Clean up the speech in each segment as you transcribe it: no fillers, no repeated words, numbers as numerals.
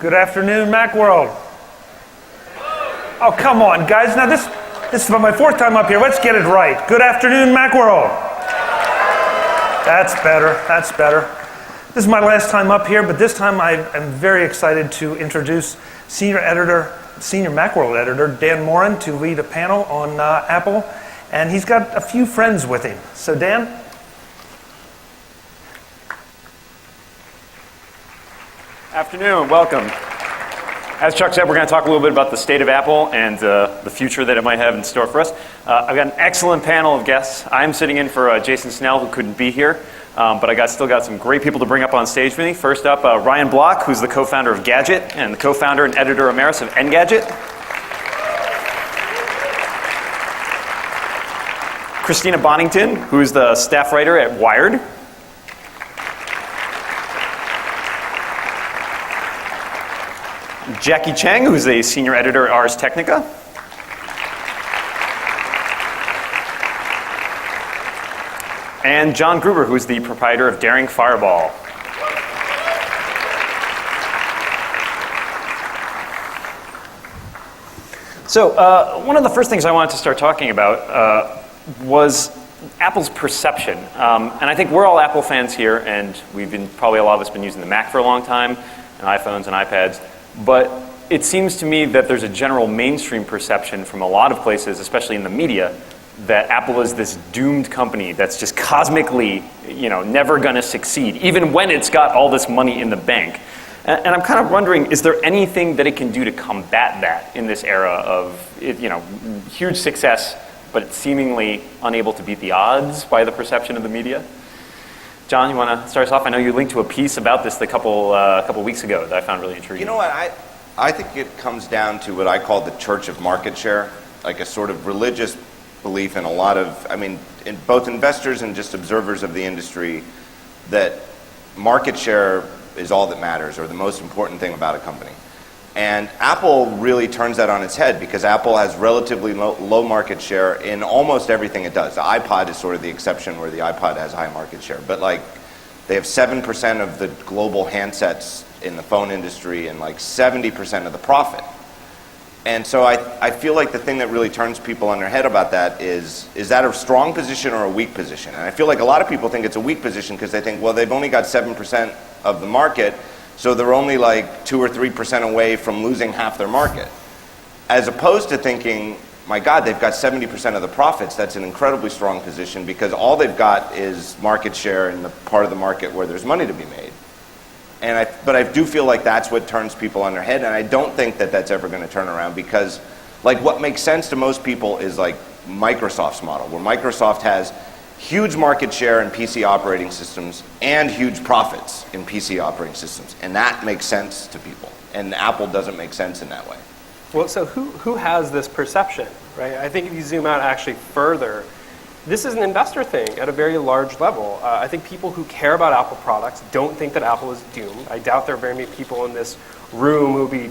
Good afternoon, Macworld. Oh, come on, guys. Now this is my fourth time up here. Let's get it right. Good afternoon, Macworld. That's better. That's better. This is my last time up here, but this time I am very excited to introduce Senior Macworld Editor Dan Morin to lead a panel on Apple, and he's got a few friends with him. So Dan? Afternoon, welcome. As Chuck said, we're going to talk a little bit about the state of Apple and the future that it might have in store for us. I've got an excellent panel of guests. I'm sitting in for Jason Snell, who couldn't be here, but I still got some great people to bring up on stage with me. First up, Ryan Block, who's the co-founder of Gadget and the co-founder and editor emeritus of Engadget. Christina Bonington, who's the staff writer at Wired. Jackie Cheng, who's a senior editor at Ars Technica. And John Gruber, who's the proprietor of Daring Fireball. So one of the first things I wanted to start talking about was Apple's perception. And I think we're all Apple fans here, and probably a lot of us been using the Mac for a long time, and iPhones and iPads. But it seems to me that there's a general mainstream perception from a lot of places, especially in the media, that Apple is this doomed company that's just cosmically, never going to succeed, even when it's got all this money in the bank. And I'm kind of wondering, is there anything that it can do to combat that in this era of, huge success, but seemingly unable to beat the odds by the perception of the media? John, you want to start us off? I know you linked to a piece about this a couple weeks ago that I found really intriguing. You know what? I think it comes down to what I call the church of market share, like a sort of religious belief in a lot of, in both investors and just observers of the industry, that market share is all that matters or the most important thing about a company. And Apple really turns that on its head because Apple has relatively low market share in almost everything it does. The iPod is sort of the exception where the iPod has high market share. But they have 7% of the global handsets in the phone industry and 70% of the profit. And so I feel like the thing that really turns people on their head about that is that a strong position or a weak position? And I feel like a lot of people think it's a weak position because they think, well, they've only got 7% of the market, so they're only 2 or 3% away from losing half their market. As opposed to thinking, my God, they've got 70% of the profits. That's an incredibly strong position because all they've got is market share in the part of the market where there's money to be made. But I do feel like that's what turns people on their head, and I don't think that that's ever going to turn around because what makes sense to most people is Microsoft's model, where Microsoft has huge market share in PC operating systems and huge profits in PC operating systems. And that makes sense to people. And Apple doesn't make sense in that way. Well, so who has this perception, right? I think if you zoom out actually further, this is an investor thing at a very large level. I think people who care about Apple products don't think that Apple is doomed. I doubt there are very many people in this room who will be,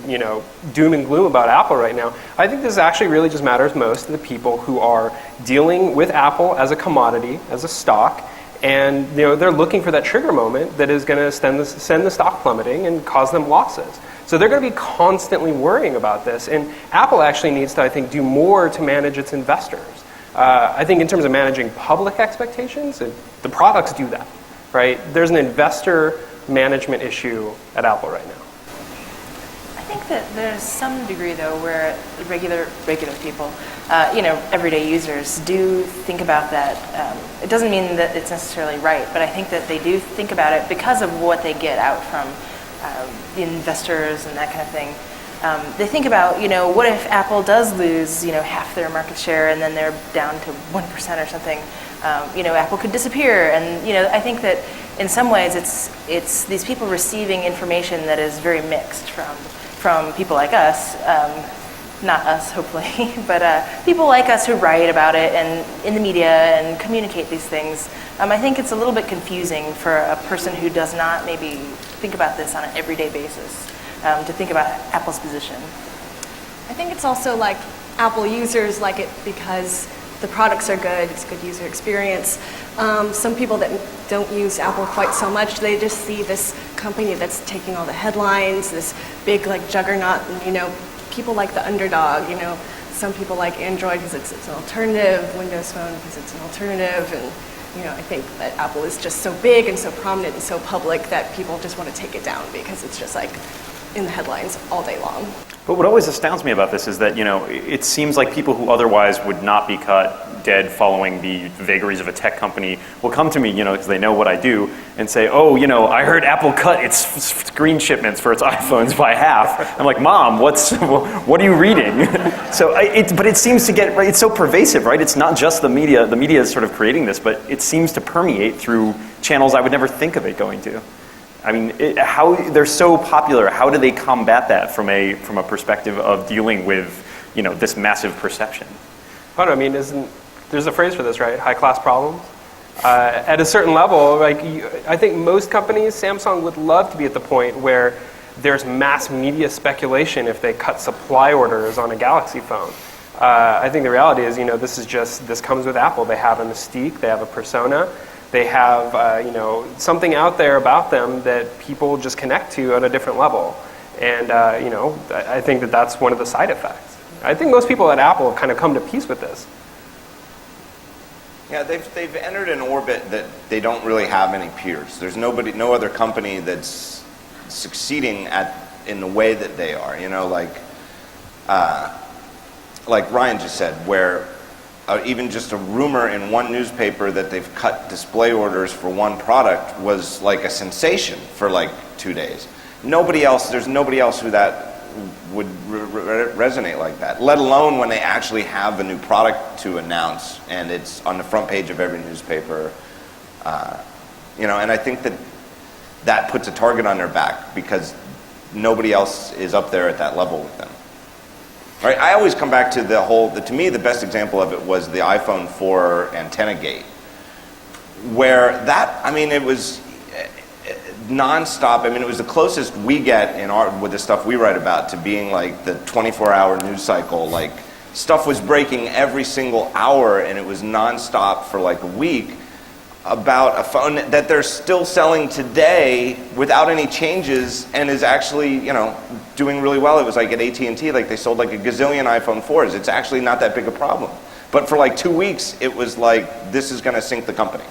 doom and gloom about Apple right now. I think this actually really just matters most to the people who are dealing with Apple as a commodity, as a stock, and they're looking for that trigger moment that is going to send the stock plummeting and cause them losses. So they're going to be constantly worrying about this, and Apple actually needs to, I think, do more to manage its investors. I think in terms of managing public expectations, the products do that, right? There's an investor management issue at Apple right now. I think that there's some degree, though, where regular people, everyday users do think about that. It doesn't mean that it's necessarily right, but I think that they do think about it because of what they get out from the investors and that kind of thing. They think about, what if Apple does lose, half their market share and then they're down to 1% or something. Apple could disappear. And, I think that in some ways it's these people receiving information that is very mixed from people like us, not us, hopefully, but people like us who write about it and in the media and communicate these things. I think it's a little bit confusing for a person who does not maybe think about this on an everyday basis. To think about Apple's position. I think it's also Apple users like it because the products are good, it's a good user experience. Some people that don't use Apple quite so much, they just see this company that's taking all the headlines, this big like juggernaut, and people like the underdog. Some people like Android because it's an alternative, Windows Phone because it's an alternative, and I think that Apple is just so big and so prominent and so public that people just want to take it down because it's just like in the headlines all day long. But what always astounds me about this is that, it seems like people who otherwise would not be caught dead following the vagaries of a tech company will come to me, because they know what I do, and say, oh, I heard Apple cut its screen shipments for its iPhones by half. I'm like, Mom, what are you reading? But it seems to get, right, it's so pervasive, right? It's not just the media. The media is sort of creating this, but it seems to permeate through channels I would never think of it going to. I mean, how they're so popular. How do they combat that from a perspective of dealing with, this massive perception? I don't know, there's a phrase for this, right? High-class problems. At a certain level, I think most companies, Samsung would love to be at the point where there's mass media speculation if they cut supply orders on a Galaxy phone. I think the reality is, this comes with Apple. They have a mystique, they have a persona. They have, something out there about them that people just connect to at a different level. And, I think that that's one of the side effects. I think most people at Apple have kind of come to peace with this. Yeah, they've entered an orbit that they don't really have any peers. There's no other company that's succeeding in the way that they are. Like Ryan just said, where even just a rumor in one newspaper that they've cut display orders for one product was like a sensation for like 2 days. There's nobody else who that would resonate like that, let alone when they actually have a new product to announce and it's on the front page of every newspaper. And I think that puts a target on their back because nobody else is up there at that level with them. Right? I always come back to to me, the best example of it was the iPhone 4 antenna gate, where it was nonstop. It was the closest we get with the stuff we write about to being like the 24-hour news cycle. Like, stuff was breaking every single hour, and it was nonstop for like a week about a phone that they're still selling today without any changes and is actually, doing really well. It was like at AT&T, like they sold like a gazillion iPhone 4s. It's actually not that big a problem. But for like 2 weeks, it was like, this is going to sink the company.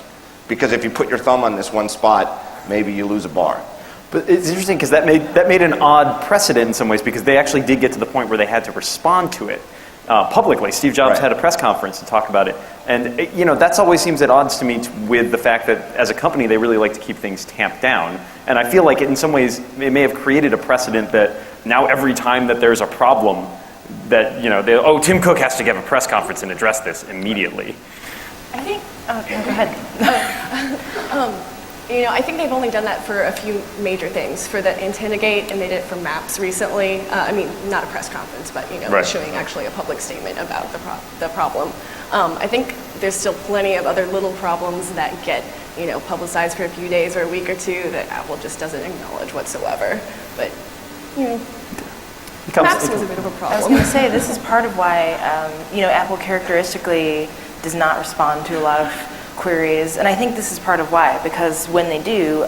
Because if you put your thumb on this one spot, maybe you lose a bar. But it's interesting because that made an odd precedent in some ways because they actually did get to the point where they had to respond to it publicly. Steve Jobs had a press conference to talk about it. And that's always seems at odds to me with the fact that as a company they really like to keep things tamped down. And I feel like in some ways it may have created a precedent that now every time that there's a problem that, Tim Cook has to give a press conference and address this immediately. I think, go ahead. I think they've only done that for a few major things. For the antenna gate, and they did it for Maps recently. Not a press conference, but issuing actually a public statement about the problem. I think there's still plenty of other little problems that get publicized for a few days or a week or two that Apple just doesn't acknowledge whatsoever. But Maps was a bit of a problem. I was going to say this is part of why Apple characteristically does not respond to a lot of queries, and I think this is part of why, because when they do,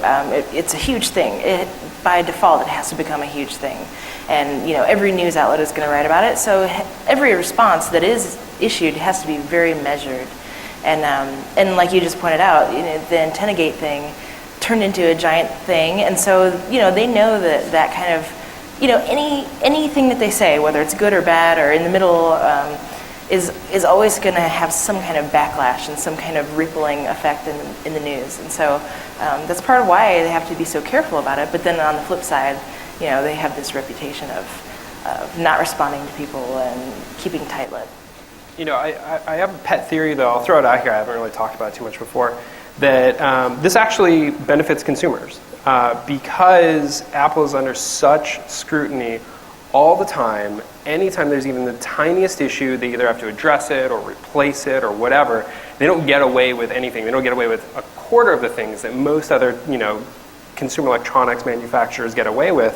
it's a huge thing. By default, it has to become a huge thing, and every news outlet is going to write about it. So every response that is issued has to be very measured, and like you just pointed out, the antenna gate thing turned into a giant thing, and so they know that kind of anything that they say, whether it's good or bad or in the middle. Is always going to have some kind of backlash and some kind of rippling effect in the news. And so that's part of why they have to be so careful about it. But then on the flip side, they have this reputation of not responding to people and keeping tight-lipped. I have a pet theory, though. I'll throw it out here. I haven't really talked about it too much before. That this actually benefits consumers because Apple is under such scrutiny all the time. Anytime there's even the tiniest issue, they either have to address it or replace it or whatever. They don't get away with anything. They don't get away with a quarter of the things that most other, consumer electronics manufacturers get away with.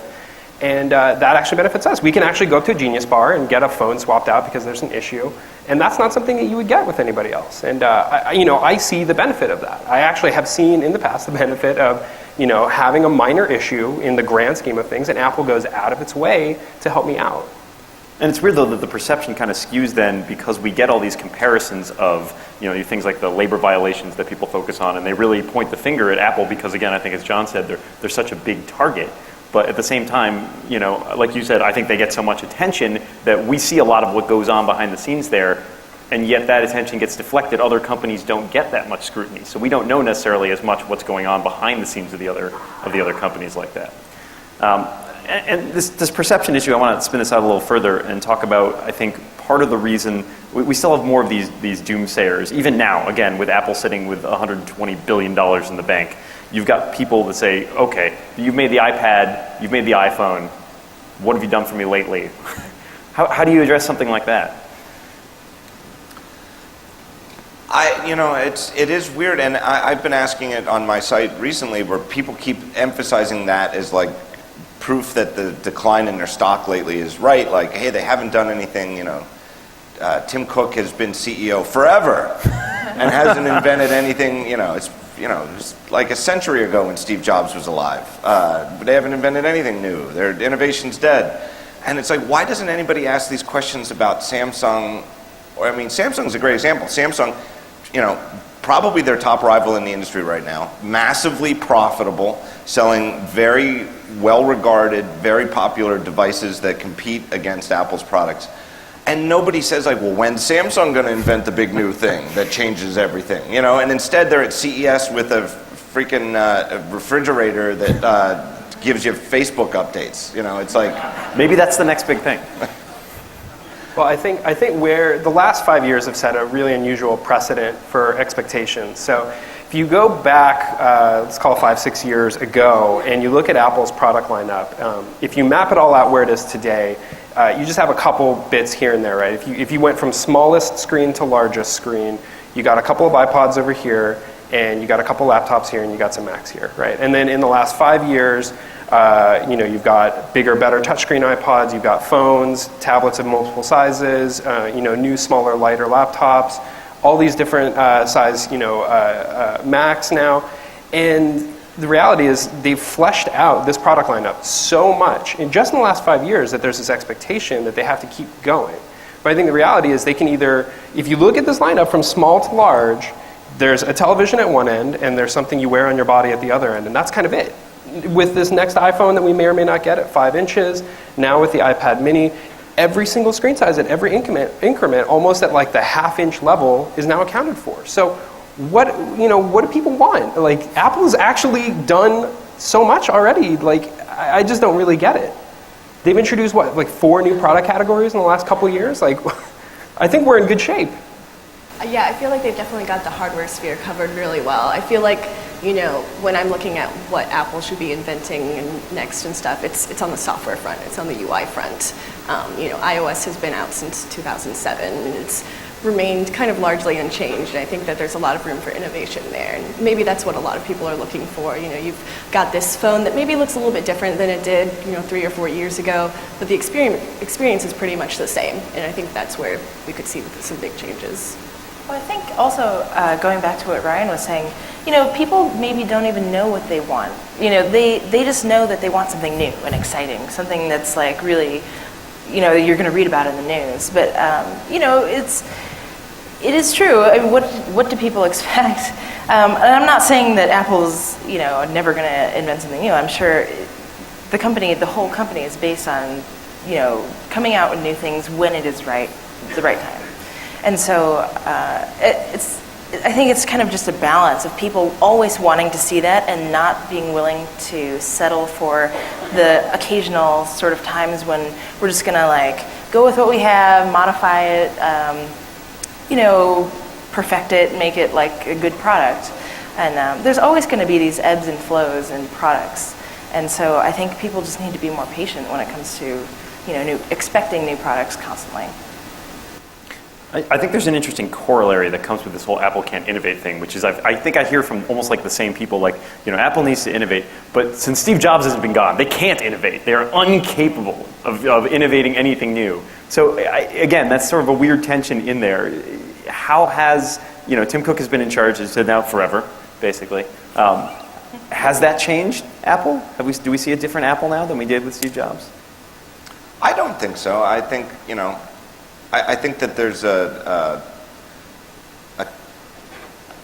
And that actually benefits us. We can actually go up to a Genius Bar and get a phone swapped out because there's an issue. And that's not something that you would get with anybody else. And, I see the benefit of that. I actually have seen in the past the benefit of having a minor issue in the grand scheme of things, and Apple goes out of its way to help me out. And it's weird though that the perception kind of skews then because we get all these comparisons of things like the labor violations that people focus on, and they really point the finger at Apple because, again, I think as John said, they're such a big target. But at the same time, like you said, I think they get so much attention that we see a lot of what goes on behind the scenes there, and yet that attention gets deflected. Other companies don't get that much scrutiny, so we don't know necessarily as much what's going on behind the scenes of the other companies like that. And this perception issue, I want to spin this out a little further and talk about, I think, part of the reason we still have more of these doomsayers. Even now, again, with Apple sitting with $120 billion in the bank, you've got people that say, okay, you've made the iPad, you've made the iPhone, what have you done for me lately? How do you address something like that? It is weird, and I've been asking it on my site recently where people keep emphasizing that as like proof that the decline in their stock lately is right. Like, hey, they haven't done anything, Tim Cook has been CEO forever and hasn't invented anything, it's like a century ago when Steve Jobs was alive. But they haven't invented anything new. Their innovation's dead. And it's like, why doesn't anybody ask these questions about Samsung? Samsung's a great example. Samsung, probably their top rival in the industry right now, massively profitable, selling very well-regarded, very popular devices that compete against Apple's products. And nobody says like, well, when's Samsung going to invent the big new thing that changes everything? And instead they're at CES with a freaking refrigerator that gives you Facebook updates. It's like... Maybe that's the next big thing. Well, I think where the last 5 years have set a really unusual precedent for expectations. So if you go back, let's call it 5-6 years ago, and you look at Apple's product lineup, if you map it all out where it is today, you just have a couple bits here and there, right? If you went from smallest screen to largest screen, you got a couple of iPods over here, and you got a couple laptops here, and you got some Macs here, right? And then in the last 5 years, you've got bigger, better touchscreen iPods, you've got phones, tablets of multiple sizes, new, smaller, lighter laptops, all these different size, Macs now. And the reality is they've fleshed out this product lineup so much in just in the last 5 years that there's this expectation that they have to keep going. But I think the reality is they can either, if you look at this lineup from small to large, there's a television at one end and there's something you wear on your body at the other end, and that's kind of it. With this next iPhone that we may or may not get at 5 inches, now with the iPad mini, every single screen size at every increment, almost at like the half-inch level, is now accounted for. So what do people want? Like, Apple's actually done so much already. Like, I just don't really get it. They've introduced, 4 new product categories in the last couple of years? Like, I think we're in good shape. Yeah, I feel like they've definitely got the hardware sphere covered really well. I feel like, when I'm looking at what Apple should be inventing and next and stuff, it's on the software front, it's on the UI front. iOS has been out since 2007, and it's remained kind of largely unchanged, and I think that there's a lot of room for innovation there, and maybe that's what a lot of people are looking for. You've got this phone that maybe looks a little bit different than it did, 3 or 4 years ago, but the experience is pretty much the same, and I think that's where we could see some big changes. Well, I think also going back to what Ryan was saying, people maybe don't even know what they want. They just know that they want something new and exciting, something that's like really, you're going to read about in the news. But it is true. I mean, what do people expect? And I'm not saying that Apple's never going to invent something new. I'm sure the whole company is based on coming out with new things when it is the right time. And so I think it's kind of just a balance of people always wanting to see that and not being willing to settle for the occasional sort of times when we're just going to go with what we have, modify it, perfect it, make it like a good product. And there's always going to be these ebbs and flows in products. And so I think people just need to be more patient when it comes to expecting new products constantly. I think there's an interesting corollary that comes with this whole Apple can't innovate thing, which is I think I hear from almost like the same people, Apple needs to innovate, but since Steve Jobs hasn't been gone, they can't innovate. They're incapable of innovating anything new. So again, that's sort of a weird tension in there. How has, Tim Cook has been in charge, has said now forever, basically. Has that changed Apple? Do we see a different Apple now than we did with Steve Jobs? I don't think so. I think, I think that there's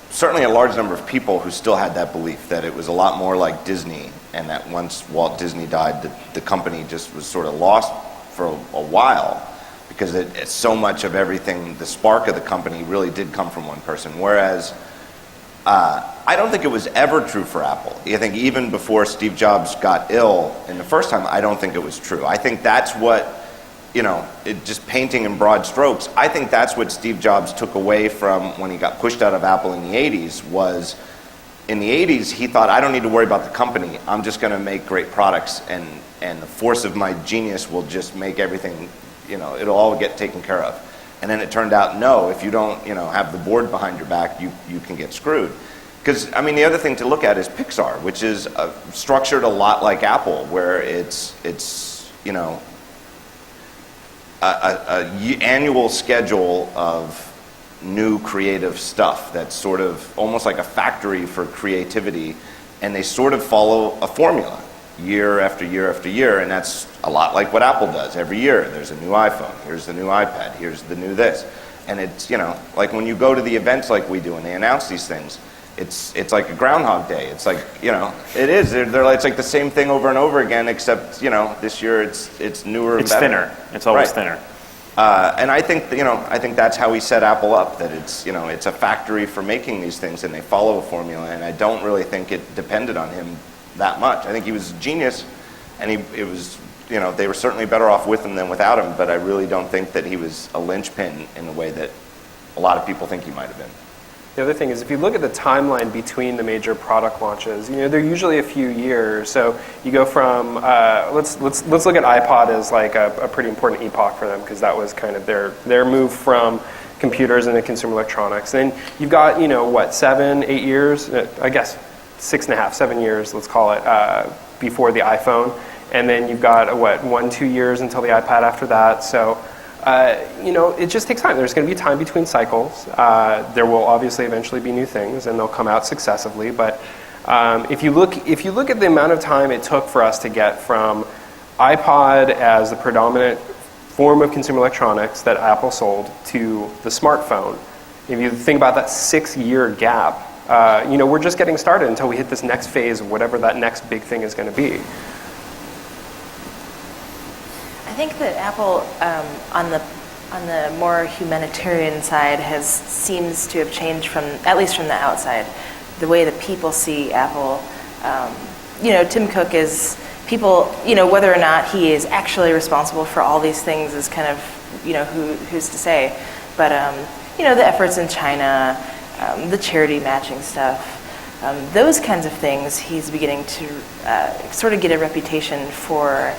certainly a large number of people who still had that belief that it was a lot more like Disney, and that once Walt Disney died, the company just was sort of lost for a while, because so much of everything, the spark of the company really did come from one person. Whereas I don't think it was ever true for Apple. I think even before Steve Jobs got ill in the first time, I don't think it was true. I think that's what, just painting in broad strokes, I think that's what Steve Jobs took away from when he got pushed out of Apple in the 80s, was in the 80s, he thought, I don't need to worry about the company. I'm just going to make great products, and the force of my genius will just make everything, it'll all get taken care of. And then it turned out, no, if you don't, have the board behind your back, you can get screwed. Because, the other thing to look at is Pixar, which is structured a lot like Apple, where it's an annual schedule of new creative stuff that's sort of almost like a factory for creativity, and they sort of follow a formula year after year after year, and that's a lot like what Apple does. Every year there's a new iPhone, here's the new iPad, here's the new this. And it's, like when you go to the events like we do and they announce these things, it's like a Groundhog Day. It's like, it is. They're like, it's like the same thing over and over again, except, this year it's newer and It's better. thinner. It's always Right. thinner. And I think, I think that's how he set Apple up, that it's, it's a factory for making these things, and they follow a formula, and I don't really think it depended on him that much. I think he was a genius, and it was, they were certainly better off with him than without him, but I really don't think that he was a linchpin in the way that a lot of people think he might have been. The other thing is, if you look at the timeline between the major product launches, they're usually a few years. So you go from let's look at iPod as like a pretty important epoch for them, because that was kind of their move from computers into consumer electronics. Then you've got 7, 8 years, I guess 6.5, 7 years, let's call it, before the iPhone, and then you've got 1, 2 years until the iPad after that. So. It just takes time. There's going to be time between cycles. There will obviously eventually be new things, and they'll come out successively. But if you look at the amount of time it took for us to get from iPod as the predominant form of consumer electronics that Apple sold to the smartphone, if you think about that 6-year gap, we're just getting started until we hit this next phase of whatever that next big thing is going to be. I think that Apple, on the more humanitarian side, seems to have changed from, at least from the outside, the way that people see Apple. Tim Cook is, people, whether or not he is actually responsible for all these things is kind of, who's to say. But the efforts in China, the charity matching stuff, those kinds of things, he's beginning to sort of get a reputation for,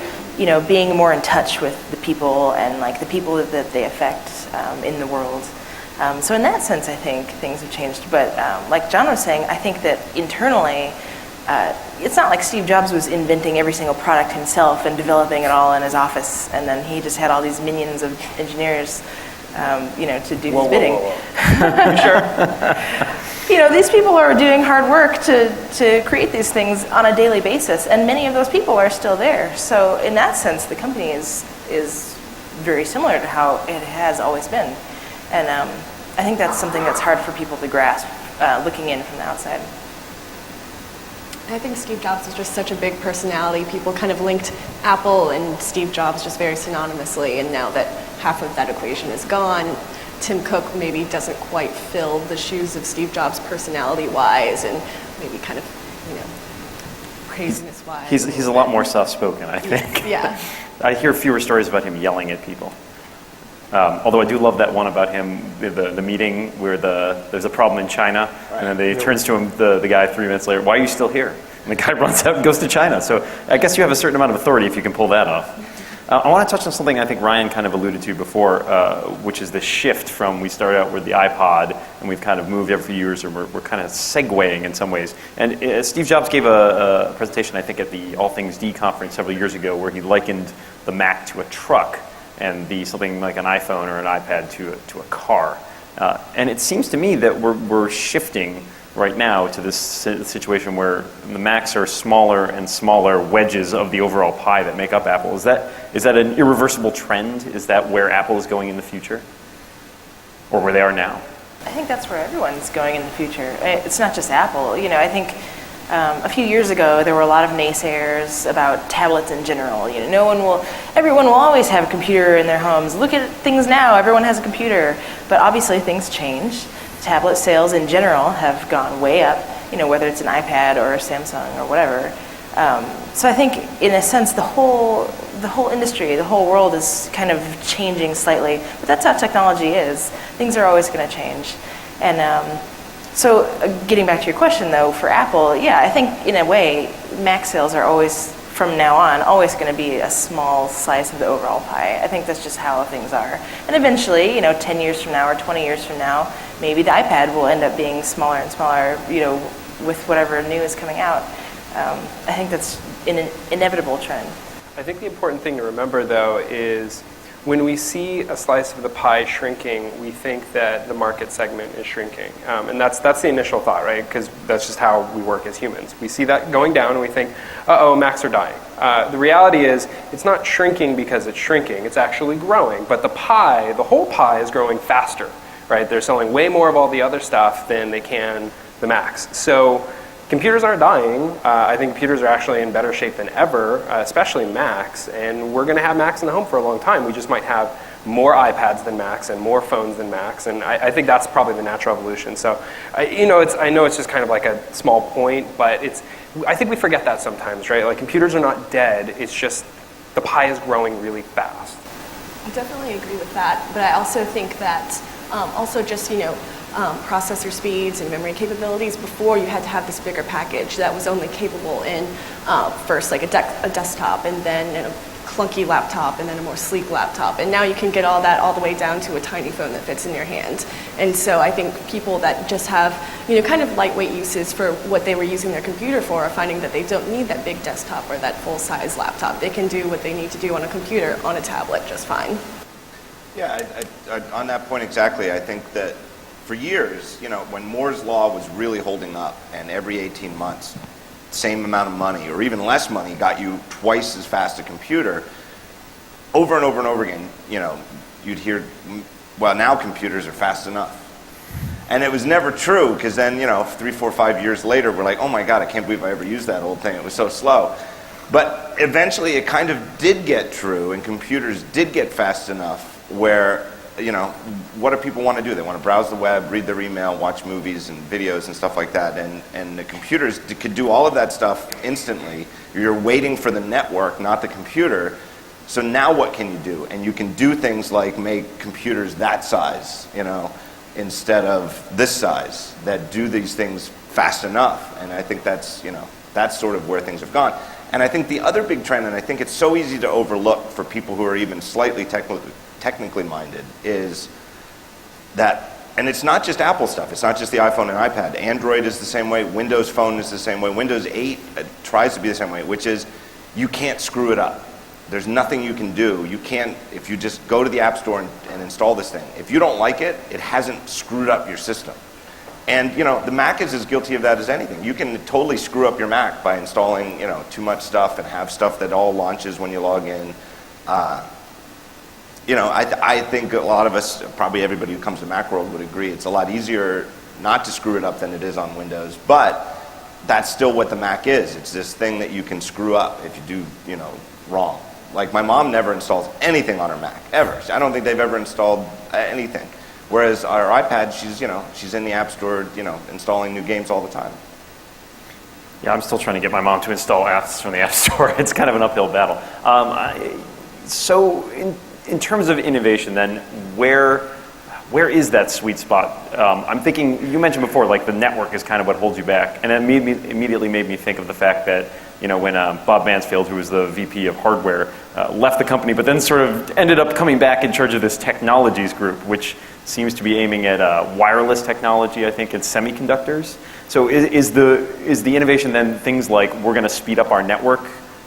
being more in touch with the people and like the people that they affect in the world. So in that sense, I think things have changed. But like John was saying, I think that internally, it's not like Steve Jobs was inventing every single product himself and developing it all in his office, and then he just had all these minions of engineers, to do his bidding. Sure. These people are doing hard work to create these things on a daily basis, and many of those people are still there. So in that sense, the company is very similar to how it has always been. And I think that's something that's hard for people to grasp looking in from the outside. I think Steve Jobs was just such a big personality. People kind of linked Apple and Steve Jobs just very synonymously, and now that half of that equation is gone, Tim Cook maybe doesn't quite fill the shoes of Steve Jobs personality-wise, and maybe kind of, craziness-wise. He's a lot more soft-spoken, I think. Yeah. I hear fewer stories about him yelling at people. Although I do love that one about him, the meeting where there's a problem in China, right. And then turns to him, the guy 3 minutes later, "Why are you still here?" And the guy runs out and goes to China. So I guess you have a certain amount of authority if you can pull that off. I want to touch on something I think Ryan kind of alluded to before, which is the shift from, we started out with the iPod, and we've kind of moved every few years, or we're kind of segueing in some ways. And Steve Jobs gave a presentation, I think, at the All Things D conference several years ago, where he likened the Mac to a truck, and something like an iPhone or an iPad to a car. And it seems to me that we're shifting right now to this situation where the Macs are smaller and smaller wedges of the overall pie that make up Apple. Is that an irreversible trend? Is that where Apple is going in the future? Or where they are now? I think that's where everyone's going in the future. It's not just Apple. You know, I think a few years ago there were a lot of naysayers about tablets in general. You know, everyone will always have a computer in their homes. Look at things now, everyone has a computer. But obviously things change. Tablet sales in general have gone way up, you know, whether it's an iPad or a Samsung or whatever. So I think, in a sense, the whole industry, the whole world is kind of changing slightly. But that's how technology is. Things are always going to change. And so getting back to your question, though, for Apple, yeah, I think, in a way, Mac sales are always, from now on, always going to be a small slice of the overall pie. I think that's just how things are. And eventually, you know, 10 years from now or 20 years from now, maybe the iPad will end up being smaller and smaller, you know, with whatever new is coming out. I think that's an inevitable trend. I think the important thing to remember, though, is when we see a slice of the pie shrinking, we think that the market segment is shrinking. And that's the initial thought, right? Because that's just how we work as humans. We see that going down and we think, uh-oh, Macs are dying. The reality is it's not shrinking because it's shrinking. It's actually growing. But the pie, the whole pie, is growing faster, right? They're selling way more of all the other stuff than they can the Macs. So computers aren't dying. I think computers are actually in better shape than ever, especially Macs, and we're going to have Macs in the home for a long time. We just might have more iPads than Macs and more phones than Macs, and I think that's probably the natural evolution. So, I know it's just kind of like a small point, but I think we forget that sometimes, right? Like, computers are not dead. It's just the pie is growing really fast. I definitely agree with that, but I also think that also just, you know, processor speeds and memory capabilities. Before, you had to have this bigger package that was only capable in first like a desktop, and then a clunky laptop, and then a more sleek laptop. And now you can get all that all the way down to a tiny phone that fits in your hand. And so I think people that just have, you know, kind of lightweight uses for what they were using their computer for are finding that they don't need that big desktop or that full-size laptop. They can do what they need to do on a computer on a tablet just fine. Yeah, on that point exactly, I think that for years, you know, when Moore's Law was really holding up, and every 18 months, same amount of money or even less money got you twice as fast a computer, over and over and over again, you know, you'd hear, well, now computers are fast enough. And it was never true, because then, you know, 3, 4, 5 years later, we're like, oh my God, I can't believe I ever used that old thing. It was so slow. But eventually it kind of did get true, and computers did get fast enough where, you know, what do people want to do? They want to browse the web, read their email, watch movies and videos and stuff like that. And the computers could do all of that stuff instantly. You're waiting for the network, not the computer. So now what can you do? And you can do things like make computers that size, you know, instead of this size, that do these things fast enough. And I think that's, you know, that's sort of where things have gone. And I think the other big trend, and I think it's so easy to overlook for people who are even slightly technically minded, is that, and it's not just Apple stuff, it's not just the iPhone and iPad. Android is the same way, Windows Phone is the same way, Windows 8 tries to be the same way, which is you can't screw it up. There's nothing you can do. You can't, if you just go to the App Store and install this thing, if you don't like it, it hasn't screwed up your system. And, you know, the Mac is as guilty of that as anything. You can totally screw up your Mac by installing, you know, too much stuff and have stuff that all launches when you log in. You know, I think a lot of us, probably everybody who comes to Macworld would agree, it's a lot easier not to screw it up than it is on Windows. But that's still what the Mac is. It's this thing that you can screw up if you do, you know, wrong. Like, my mom never installs anything on her Mac, ever. I don't think they've ever installed anything. Whereas our iPad, she's in the App Store, you know, installing new games all the time. Yeah, I'm still trying to get my mom to install apps from the App Store. It's kind of an uphill battle. So in terms of innovation, then, where is that sweet spot? I'm thinking, you mentioned before, like, the network is kind of what holds you back. And it immediately made me think of the fact that, you know, when Bob Mansfield, who was the VP of hardware, left the company, but then sort of ended up coming back in charge of this technologies group, which seems to be aiming at wireless technology, I think, and semiconductors. So is the innovation then things like, we're going to speed up our network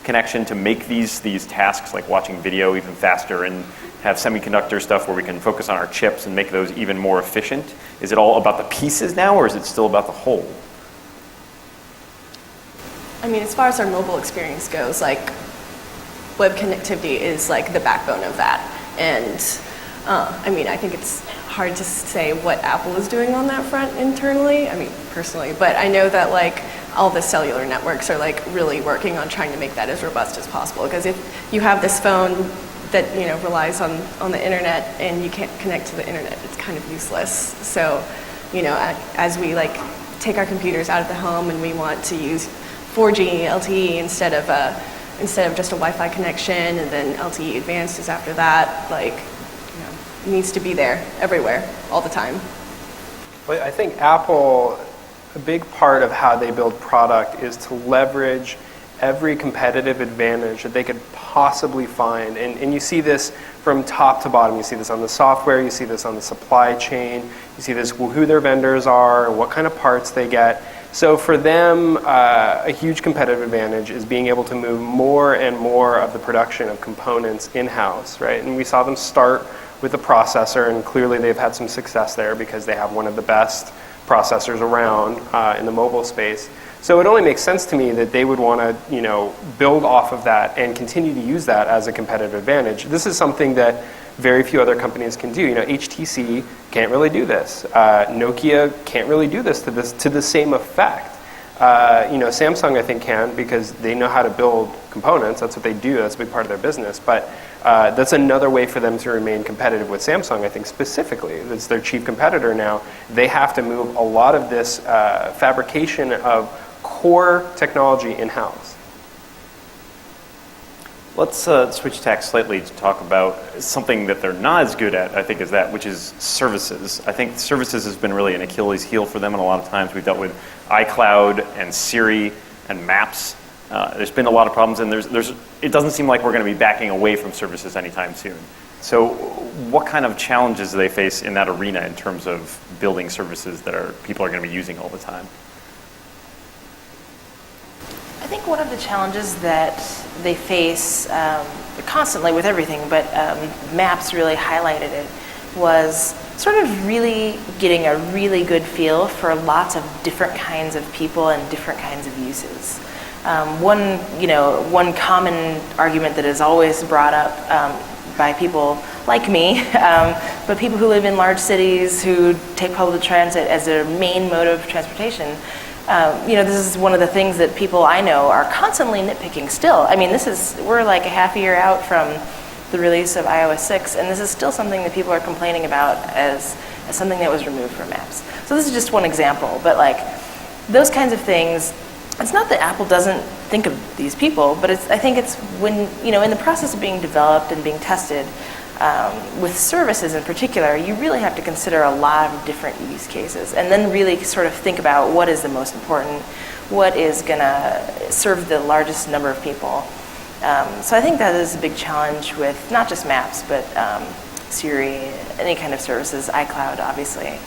connection to make these tasks like watching video even faster and have semiconductor stuff where we can focus on our chips and make those even more efficient? Is it all about the pieces now, or is it still about the whole? I mean, as far as our mobile experience goes, like web connectivity is like the backbone of that. And I mean, I think it's hard to say what Apple is doing on that front internally, I mean, personally, but I know that like all the cellular networks are like really working on trying to make that as robust as possible. Because if you have this phone that, you know, relies on the internet and you can't connect to the internet, it's kind of useless. So, you know, as we like take our computers out of the home and we want to use 4G LTE instead of just a Wi-Fi connection, and then LTE Advanced is after that, like, you know, it needs to be there everywhere all the time. Well, I think Apple, a big part of how they build product is to leverage every competitive advantage that they could possibly find. And you see this from top to bottom. You see this on the software, you see this on the supply chain, you see this who their vendors are, what kind of parts they get. So for them, a huge competitive advantage is being able to move more and more of the production of components in-house, right? And we saw them start with the processor, and clearly they've had some success there because they have one of the best processors around in the mobile space. So it only makes sense to me that they would want to, you know, build off of that and continue to use that as a competitive advantage. This is something that very few other companies can do. You know, HTC can't really do this. Nokia can't really do this to the same effect. You know, Samsung I think can, because they know how to build components. That's what they do. That's a big part of their business. But that's another way for them to remain competitive with Samsung, I think, specifically. That's their chief competitor now. They have to move a lot of this fabrication of core technology in-house. Let's switch tack slightly to talk about something that they're not as good at, I think, as that, which is services. I think services has been really an Achilles heel for them, and a lot of times we've dealt with iCloud and Siri and Maps. There's been a lot of problems, and it doesn't seem like we're going to be backing away from services anytime soon. So what kind of challenges do they face in that arena in terms of building services that people are going to be using all the time? I think one of the challenges that they face constantly with everything, but Maps really highlighted it, was sort of really getting a really good feel for lots of different kinds of people and different kinds of uses. One common argument that is always brought up by people like me, but people who live in large cities who take public transit as their main mode of transportation. This is one of the things that people I know are constantly nitpicking still. I mean, we're like a half a year out from the release of iOS 6, and this is still something that people are complaining about as something that was removed from Maps. So this is just one example, but like those kinds of things, it's not that Apple doesn't think of these people, but I think it's when, in the process of being developed and being tested, with services in particular, you really have to consider a lot of different use cases and then really sort of think about what is the most important, what is going to serve the largest number of people. So I think that is a big challenge with not just Maps, but Siri, any kind of services, iCloud, obviously.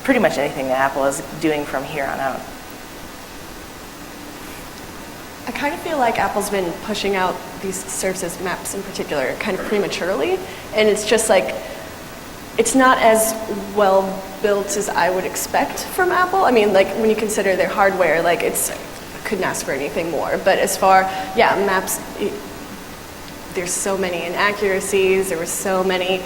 Pretty much anything that Apple is doing from here on out. I kind of feel like Apple's been pushing out these services, Maps in particular, kind of prematurely, and it's just like, it's not as well built as I would expect from Apple. I mean, like when you consider their hardware, like I couldn't ask for anything more. But as far, Maps, there's so many inaccuracies, there were so many,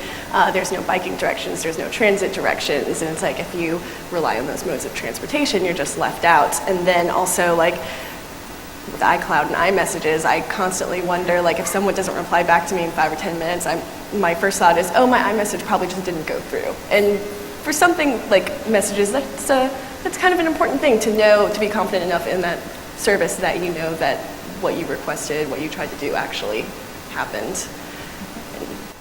there's no biking directions, there's no transit directions, and it's like if you rely on those modes of transportation, you're just left out. And then also like, with iCloud and iMessages, I constantly wonder, like, if someone doesn't reply back to me in 5 or 10 minutes, my first thought is, oh, my iMessage probably just didn't go through. And for something like messages, that's kind of an important thing to know, to be confident enough in that service that you know that what you requested, what you tried to do actually happened.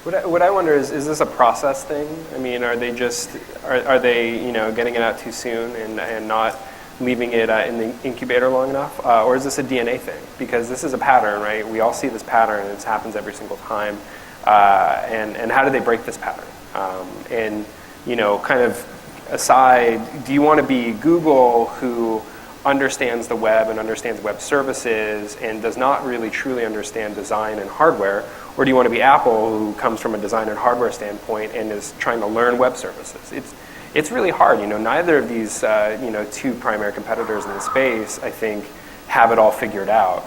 What I wonder is this a process thing? I mean, are they getting it out too soon and not leaving it in the incubator long enough? Or is this a DNA thing? Because this is a pattern, right? We all see this pattern, and it happens every single time. And how do they break this pattern? And kind of aside, do you want to be Google, who understands the web and understands web services and does not really truly understand design and hardware? Or do you want to be Apple, who comes from a design and hardware standpoint and is trying to learn web services? It's really hard. Neither of these two primary competitors in the space, I think, have it all figured out.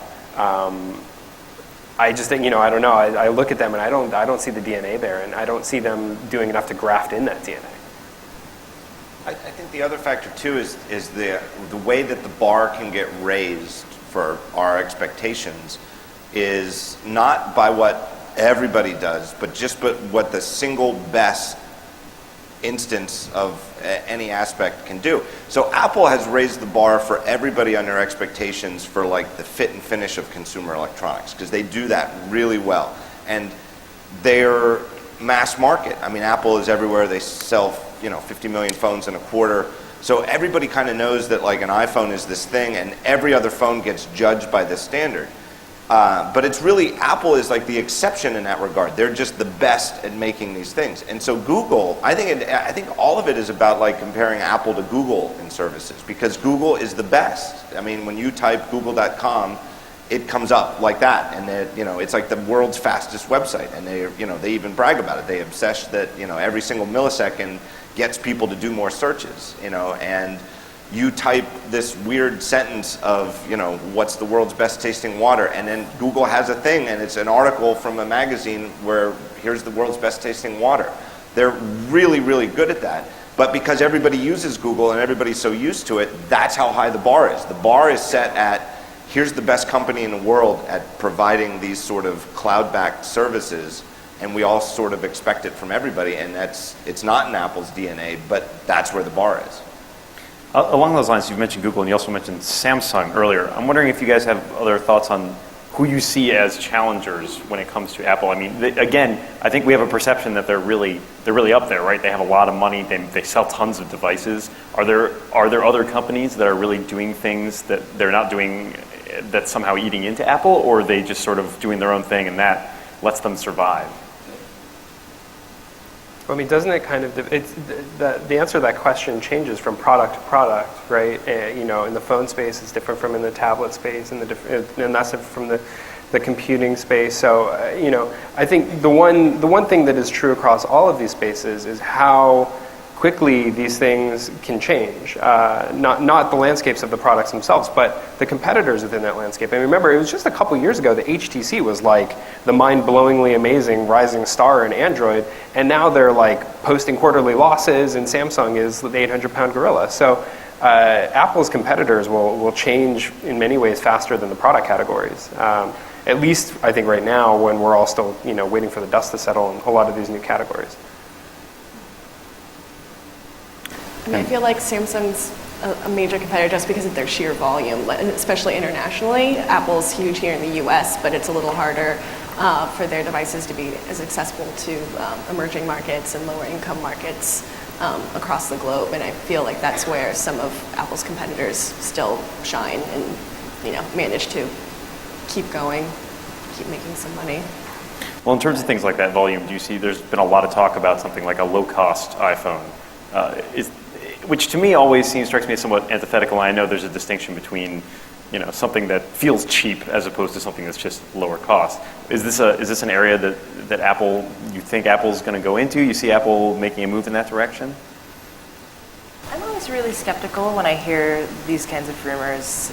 I just think, I don't know. I look at them and I don't see the DNA there, and I don't see them doing enough to graft in that DNA. I think the other factor too is the way that the bar can get raised for our expectations is not by what everybody does, but what the single best instance of any aspect can do. So Apple has raised the bar for everybody on their expectations for like the fit and finish of consumer electronics, because they do that really well. And they're mass market. I mean, Apple is everywhere. They sell 50 million phones in a quarter. So everybody kind of knows that like an iPhone is this thing, and every other phone gets judged by this standard. But it's really, Apple is like the exception in that regard. They're just the best at making these things. And so Google, I think all of it is about like comparing Apple to Google in services, because Google is the best. I mean, when you type google.com, it comes up like that, and it's like the world's fastest website, and they even brag about it. They obsess that every single millisecond gets people to do more searches, and you type this weird sentence of, what's the world's best tasting water, and then Google has a thing, and it's an article from a magazine where here's the world's best tasting water. They're really, really good at that. But because everybody uses Google and everybody's so used to it, that's how high the bar is. The bar is set at, here's the best company in the world at providing these sort of cloud-backed services, and we all sort of expect it from everybody, and it's not in Apple's DNA, but that's where the bar is. Along those lines, you mentioned Google and you also mentioned Samsung earlier. I'm wondering if you guys have other thoughts on who you see as challengers when it comes to Apple. I mean, again, I think we have a perception that they're really up there, right? They have a lot of money. They sell tons of devices. Are there other companies that are really doing things that they're not doing, that's somehow eating into Apple, or are they just sort of doing their own thing and that lets them survive? I mean, doesn't it kind of, the answer to that question changes from product to product, right? In the phone space, it's different from in the tablet space, and that's from the computing space. So, I think the one thing that is true across all of these spaces is how quickly these things can change. Not the landscapes of the products themselves, but the competitors within that landscape. And remember, it was just a couple years ago that HTC was like the mind-blowingly amazing rising star in Android, and now they're like posting quarterly losses, and Samsung is the 800-pound gorilla. So Apple's competitors will change in many ways faster than the product categories. At least, I think right now, when we're all still waiting for the dust to settle in a lot of these new categories. I mean, I feel like Samsung's a major competitor just because of their sheer volume, and especially internationally. Apple's huge here in the US, but it's a little harder for their devices to be as accessible to emerging markets and lower income markets across the globe. And I feel like that's where some of Apple's competitors still shine and manage to keep going, keep making some money. Well, in terms of things like that volume, do you see there's been a lot of talk about something like a low-cost iPhone? Which to me always strikes me as somewhat antithetical. And I know there's a distinction between, something that feels cheap as opposed to something that's just lower cost. Is this an area that Apple, you think Apple's going to go into? You see Apple making a move in that direction? I'm always really skeptical when I hear these kinds of rumors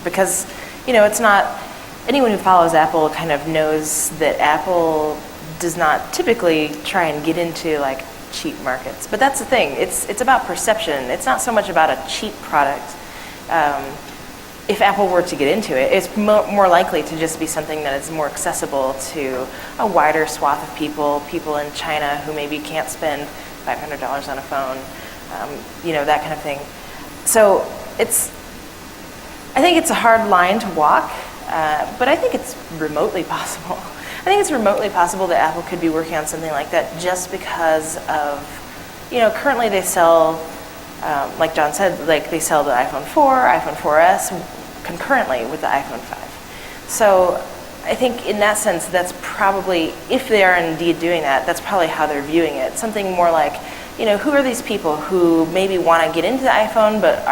because, it's not, anyone who follows Apple kind of knows that Apple does not typically try and get into like cheap markets. But that's the thing, it's about perception. It's not so much about a cheap product. If Apple were to get into it, it's more likely to just be something that is more accessible to a wider swath of people in China who maybe can't spend $500 on a phone, that kind of thing. So I think it's a hard line to walk, but I think it's remotely possible. I think it's remotely possible that Apple could be working on something like that just because of, currently they sell, like John said, like they sell the iPhone 4, iPhone 4S concurrently with the iPhone 5. So I think in that sense, that's probably, if they are indeed doing that, that's probably how they're viewing it. Something more like, who are these people who maybe want to get into the iPhone but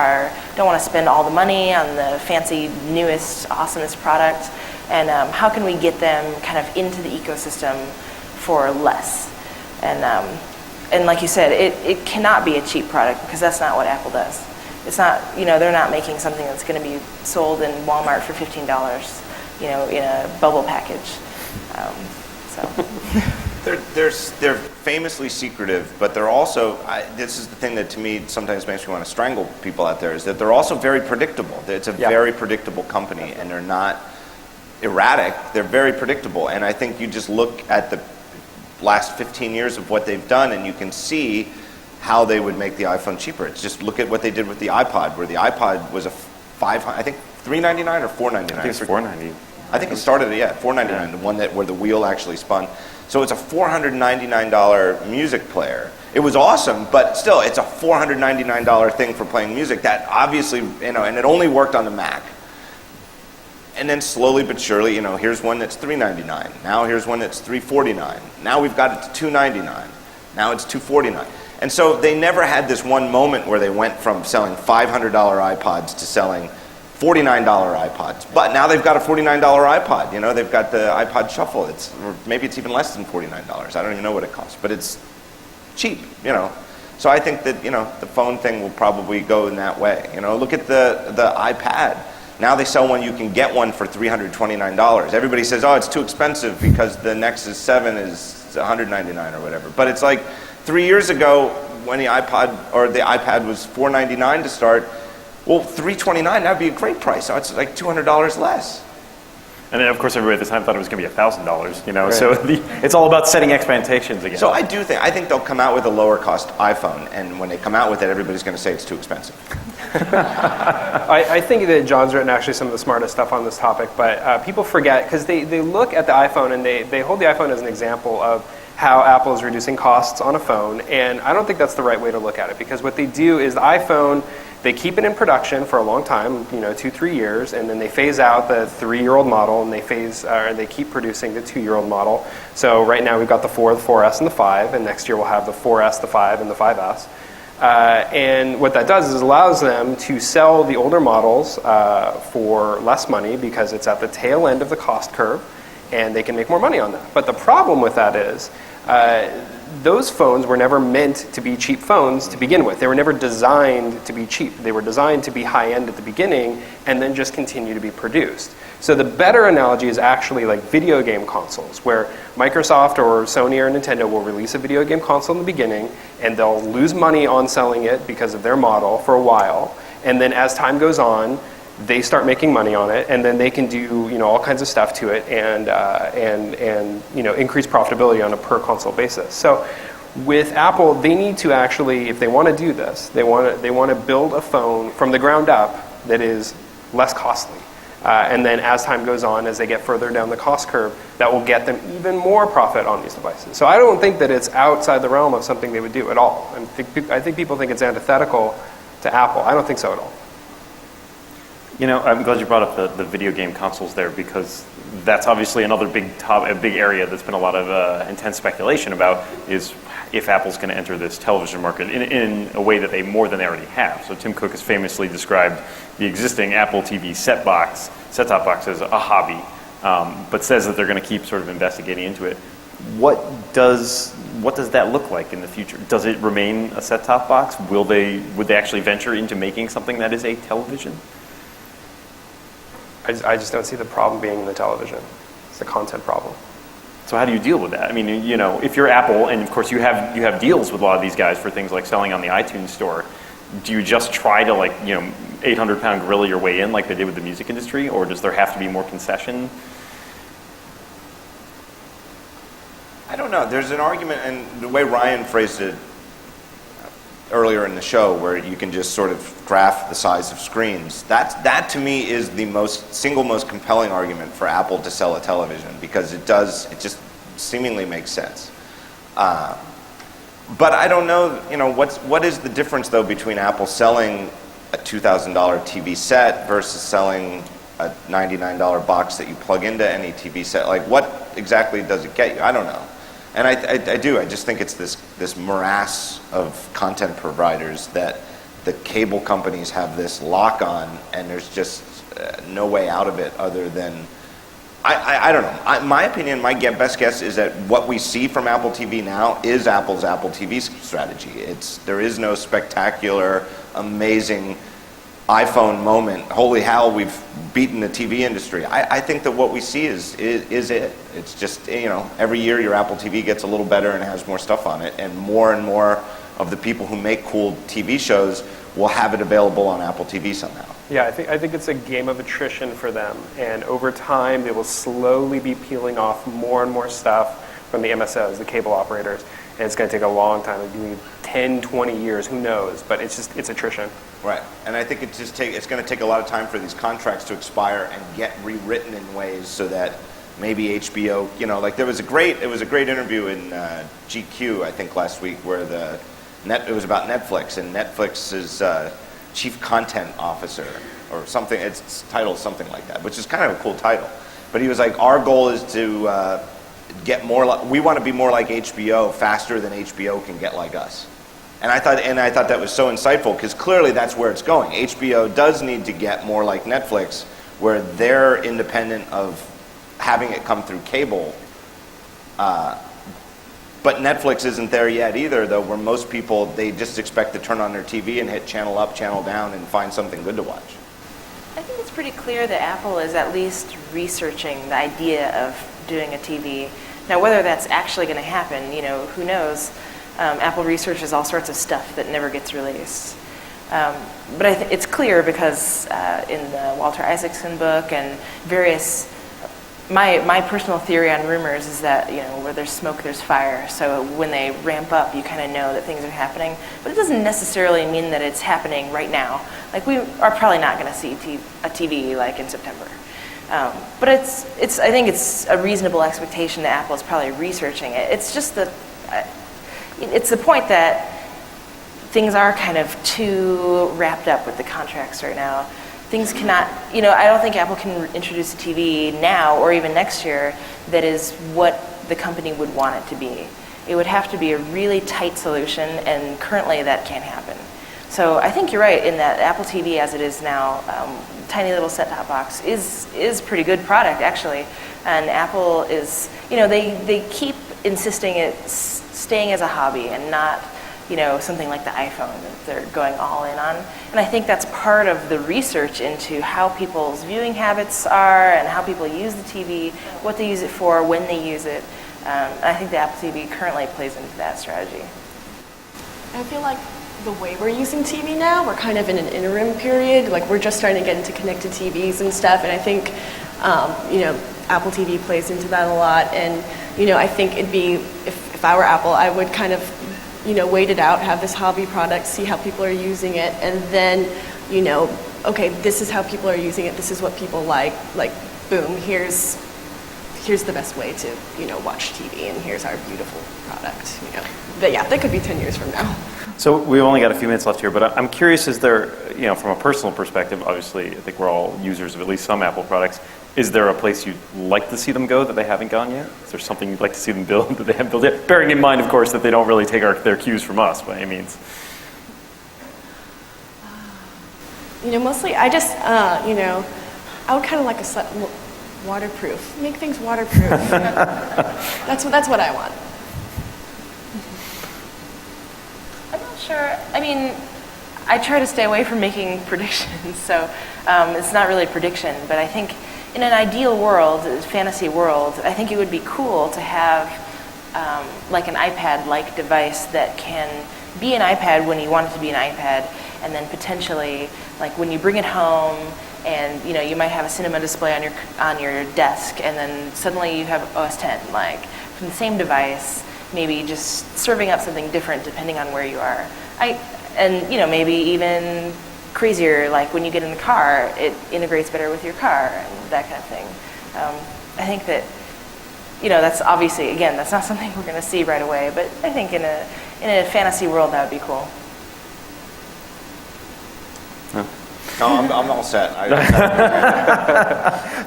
don't want to spend all the money on the fancy, newest, awesomest product, and how can we get them kind of into the ecosystem for less? And like you said, it cannot be a cheap product because that's not what Apple does. It's not, they're not making something that's going to be sold in Walmart for $15, in a bubble package. They're famously secretive, but they're also, this is the thing that to me sometimes makes me want to strangle people out there, is that they're also very predictable. It's a very predictable company, and they're not erratic, they're very predictable. And I think you just look at the last 15 years of what they've done, and you can see how they would make the iPhone cheaper. It's just look at what they did with the iPod, where the iPod was I think $399 or $499. I think it's $499. I think it started at $499, the one where the wheel actually spun. So it's a $499 music player. It was awesome, but still, it's a $499 thing for playing music. That obviously, and it only worked on the Mac. And then slowly but surely, here's one that's $399. Now here's one that's $349. Now we've got it to $299. Now it's $249. And so they never had this one moment where they went from selling $500 iPods to selling $49 iPods. But now they've got a $49 iPod. They've got the iPod Shuffle. Or maybe it's even less than $49. I don't even know what it costs, but it's cheap. So I think that the phone thing will probably go in that way. Look at the iPad. Now they sell one, you can get one for $329. Everybody says, oh, it's too expensive because the Nexus 7 is $199 or whatever. But it's like 3 years ago when the iPad was $499 to start, well, $329, that would be a great price. So it's like $200 less. And then, of course, everybody at the time thought it was going to be $1,000, Right. So it's all about setting expectations again. So I think they'll come out with a lower cost iPhone, and when they come out with it, everybody's going to say it's too expensive. I think that John's written actually some of the smartest stuff on this topic, but people forget, because they look at the iPhone and they hold the iPhone as an example of how Apple is reducing costs on a phone, and I don't think that's the right way to look at it, because what they do is the iPhone, they keep it in production for a long time, 2-3 years, and then they phase out the 3-year-old model, and they keep producing the 2-year-old model. So right now we've got the 4, the 4S, and the 5, and next year we'll have the 4S, the 5, and the 5S. And what that does is allows them to sell the older models for less money because it's at the tail end of the cost curve, and they can make more money on that. But the problem with that is those phones were never meant to be cheap phones to begin with. They were never designed to be cheap. They were designed to be high-end at the beginning and then just continue to be produced. So the better analogy is actually like video game consoles, where Microsoft or Sony or Nintendo will release a video game console in the beginning, and they'll lose money on selling it because of their model for a while. And then as time goes on, they start making money on it, and then they can do all kinds of stuff to it and increase profitability on a per console basis. So with Apple, they need to actually, if they want to do this, they want to build a phone from the ground up that is less costly. And then as time goes on, as they get further down the cost curve, that will get them even more profit on these devices. So I don't think that it's outside the realm of something they would do at all. I think people think it's antithetical to Apple. I don't think so at all. I'm glad you brought up the video game consoles there, because that's obviously another big area that's been a lot of intense speculation about, is if Apple's going to enter this television market in a way that they more than they already have. So Tim Cook has famously described the existing Apple TV set-top box as a hobby, but says that they're going to keep sort of investigating into it. What does that look like in the future? Does it remain a set-top box? Would they actually venture into making something that is a television? I just don't see the problem being in the television. It's the content problem. So how do you deal with that? I mean, if you're Apple, and of course you have deals with a lot of these guys for things like selling on the iTunes store, do you just try to 800-pound gorilla your way in like they did with the music industry, or does there have to be more concession? I don't know. There's an argument, and the way Ryan phrased it earlier in the show, where you can just sort of graph the size of screens. That to me is the single most compelling argument for Apple to sell a television, because it just seemingly makes sense. But I don't know, what is the difference though between Apple selling a $2,000 TV set versus selling a $99 box that you plug into any TV set? Like, what exactly does it get you? I don't know. And I just think it's this this morass of content providers that the cable companies have this lock on, and there's just no way out of it other than, I don't know. My opinion, my best guess is that what we see from Apple TV now is Apple's Apple TV strategy. There is no spectacular, amazing iPhone moment. Holy hell, we've beaten the TV industry. I think that what we see is it. It's just, every year your Apple TV gets a little better and has more stuff on it, and more of the people who make cool TV shows will have it available on Apple TV somehow. Yeah, I think it's a game of attrition for them, and over time they will slowly be peeling off more and more stuff from the MSOs, the cable operators, and it's going to take a long time, like 10, 20 years, who knows, but it's attrition. Right, and I think it's going to take a lot of time for these contracts to expire and get rewritten in ways so that maybe HBO, like it was a great interview in GQ, I think last week, where it was about Netflix, and Netflix's chief content officer or something, it's titled something like that, which is kind of a cool title. But he was like, our goal is to get more we want to be more like HBO faster than HBO can get like us. And I thought that was so insightful, because clearly that's where it's going. HBO does need to get more like Netflix, where they're independent of having it come through cable. But Netflix isn't there yet either, though, where most people, they just expect to turn on their TV and hit channel up, channel down, and find something good to watch. I think it's pretty clear that Apple is at least researching the idea of doing a TV. Now, whether that's actually going to happen, who knows? Apple researches all sorts of stuff that never gets released. But I think it's clear because in the Walter Isaacson book and various, my personal theory on rumors is that, where there's smoke, there's fire. So when they ramp up, you kind of know that things are happening. But it doesn't necessarily mean that it's happening right now. Like, we are probably not going to see a TV like in September. But I think it's a reasonable expectation that Apple is probably researching it. It's just it's the point that things are kind of too wrapped up with the contracts right now. Things cannot, I don't think Apple can introduce a TV now or even next year that is what the company would want it to be. It would have to be a really tight solution, and currently that can't happen. So I think you're right in that Apple TV as it is now, tiny little set-top box, is pretty good product actually. And Apple is, they keep insisting it's staying as a hobby and not, something like the iPhone that they're going all in on. And I think that's part of the research into how people's viewing habits are and how people use the TV, what they use it for, when they use it. I think the Apple TV currently plays into that strategy. I feel like the way we're using TV now, we're kind of in an interim period. Like, we're just starting to get into connected TVs and stuff, and I think, Apple TV plays into that a lot. And, I think it'd be, if I were Apple, I would kind of, wait it out, have this hobby product, see how people are using it, and then, okay, this is how people are using it, this is what people like, boom, here's the best way to, watch TV, and here's our beautiful product, But yeah, that could be 10 years from now. So we've only got a few minutes left here, but I'm curious, is there, from a personal perspective, obviously, I think we're all users of at least some Apple products, is there a place you'd like to see them go that they haven't gone yet? Is there something you'd like to see them build that they haven't built yet? Bearing in mind, of course, that they don't really take their cues from us by any means. Mostly I just, I would kind of like waterproof. Make things waterproof. That's what I want. I'm not sure. I mean, I try to stay away from making predictions, so it's not really a prediction, but I think in an ideal world, a fantasy world, I think it would be cool to have like an iPad-like device that can be an iPad when you want it to be an iPad, and then potentially, like when you bring it home, and you might have a cinema display on your desk, and then suddenly you have OS X, like from the same device, maybe just serving up something different depending on where you are. Maybe even crazier, like when you get in the car, it integrates better with your car and that kind of thing. I think that, that's obviously, again, that's not something we're going to see right away, but I think in a fantasy world that would be cool. No, I'm all set.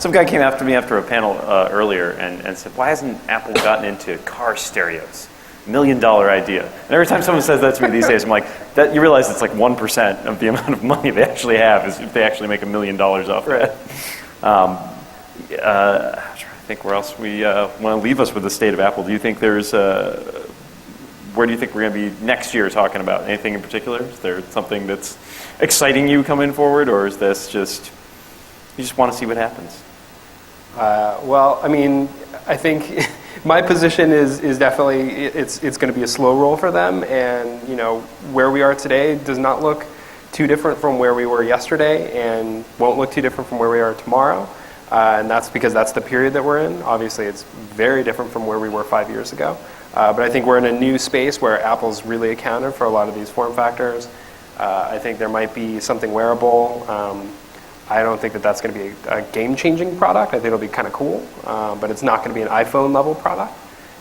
Some guy came after me after a panel earlier and said, why hasn't Apple gotten into car stereos? $1 million idea. And every time someone says that to me these days, I'm like, that you realize it's like 1% of the amount of money they actually have is if they actually make $1 million off Right. that. I'm trying to think where else we want to leave us with the state of Apple. Do you think there's where do you think we're going to be next year talking about? Anything in particular? Is there something that's exciting you coming forward, or is this just you just want to see what happens? Well, I mean, I think my position is definitely it's going to be a slow roll for them, and you know where we are today does not look too different from where we were yesterday, and won't look too different from where we are tomorrow, and that's because that's the period that we're in. Obviously, it's very different from where we were 5 years ago, but I think we're in a new space where Apple's really accounted for a lot of these form factors. I think there might be something wearable. I don't think that that's going to be a game-changing product. I think it'll be kind of cool, but it's not going to be an iPhone-level product.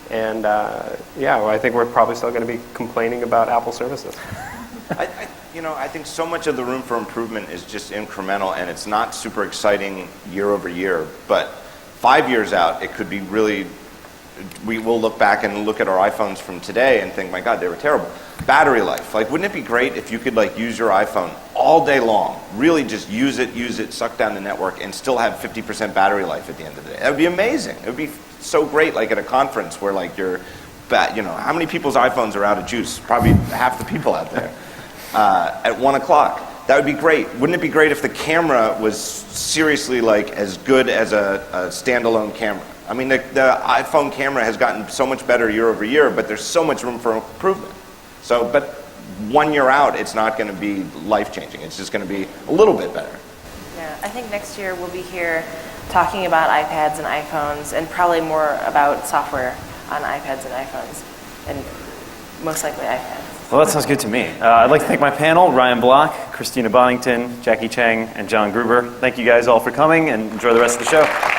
And yeah, well, I think we're probably still going to be complaining about Apple services. I think so much of the room for improvement is just incremental, and it's not super exciting year over year. But 5 years out, it could be really. We will look back and look at our iPhones from today and think, my God, they were terrible. Battery life. Like, wouldn't it be great if you could like use your iPhone all day long, really just use it, suck down the network, and still have 50% battery life at the end of the day? That would be amazing. It would be so great, like at a conference where like how many people's iPhones are out of juice? Probably half the people out there. At 1 o'clock. That would be great. Wouldn't it be great if the camera was seriously like as good as a standalone camera? I mean, the iPhone camera has gotten so much better year over year, but there's so much room for improvement. So, but 1 year out, it's not going to be life-changing. It's just going to be a little bit better. Yeah, I think next year we'll be here talking about iPads and iPhones, and probably more about software on iPads and iPhones, and most likely iPads. Well, that sounds good to me. I'd like to thank my panel, Ryan Block, Christina Bonington, Jackie Chang, and John Gruber. Thank you guys all for coming, and enjoy the rest of the show.